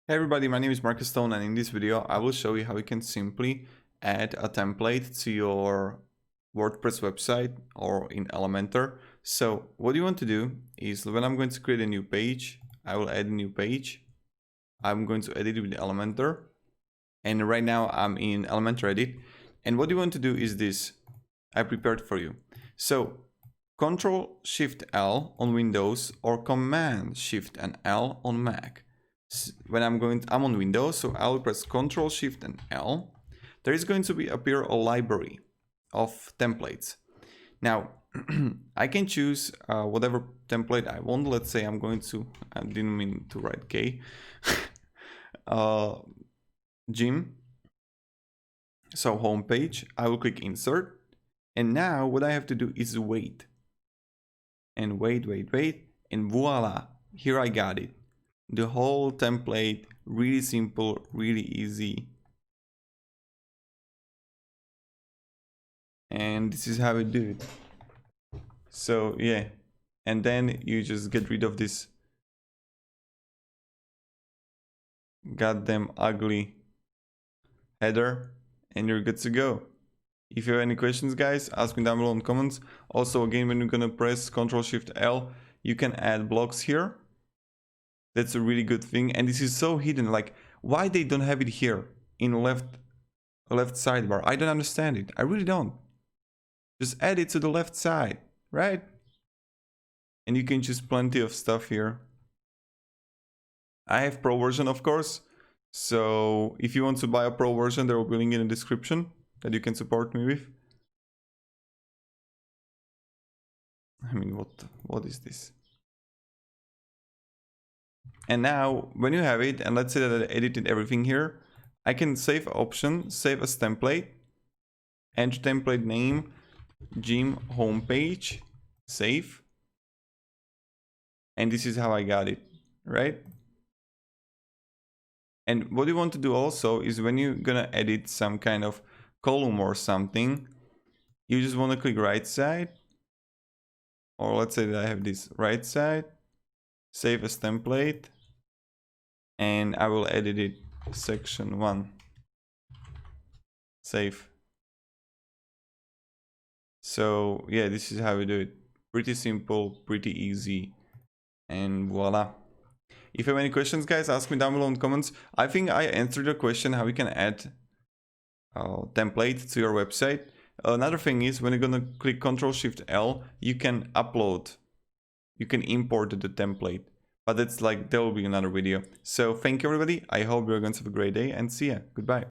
Hey everybody, my name is Marcus Stone, and in this video I will show you how you can simply add a template to your WordPress website or in Elementor. So what you want to do is, when I'm going to create a new page, I will add a new page. I'm going to edit it with Elementor, and right now I'm in Elementor edit. And what you want to do is this. I prepared for you. So Ctrl-Shift-L on Windows or Command-Shift-L on Mac. When I'm on Windows, so I'll press Ctrl-Shift-L. There is going to appear a library of templates. Now, I can choose whatever template I want. Let's say I didn't mean to write K. Gym. So homepage, I will click insert. And now what I have to do is wait. And wait, and voila, here I got it. The whole template, really simple, really easy. And this is how we do it. So yeah, and then you just get rid of this goddamn ugly header and you're good to go. If you have any questions, guys, ask me down below in the comments. Also, again, when you're gonna press Ctrl-Shift-L, you can add blocks here. That's a really good thing, and this is so hidden. Like, why they don't have it here in left sidebar? I don't understand it. I really don't. Just add it to the left side, right? And you can choose plenty of stuff here. I have pro version, of course. So if you want to buy a pro version, there will be a link in the description that you can support me with. I mean, what is this? And now when you have it, and let's say that I edited everything here, I can save option, save as template, enter template name, gym homepage, save. And this is how I got it, right? And what you want to do also is, when you're gonna edit some kind of column or something, you just want to click right side, or let's say that I have this right side, save as template, and I will edit it section 1, save. So yeah, this is how we do it. Pretty simple, pretty easy, and voila. If you have any questions, guys, ask me down below in the comments. I think I answered your question how you can add template to your website. Another thing is, when you're gonna click Ctrl-Shift-L, you can upload, you can import the template, but it's like, there will be another video. So thank you everybody, I hope you're going to have a great day, and see ya, goodbye.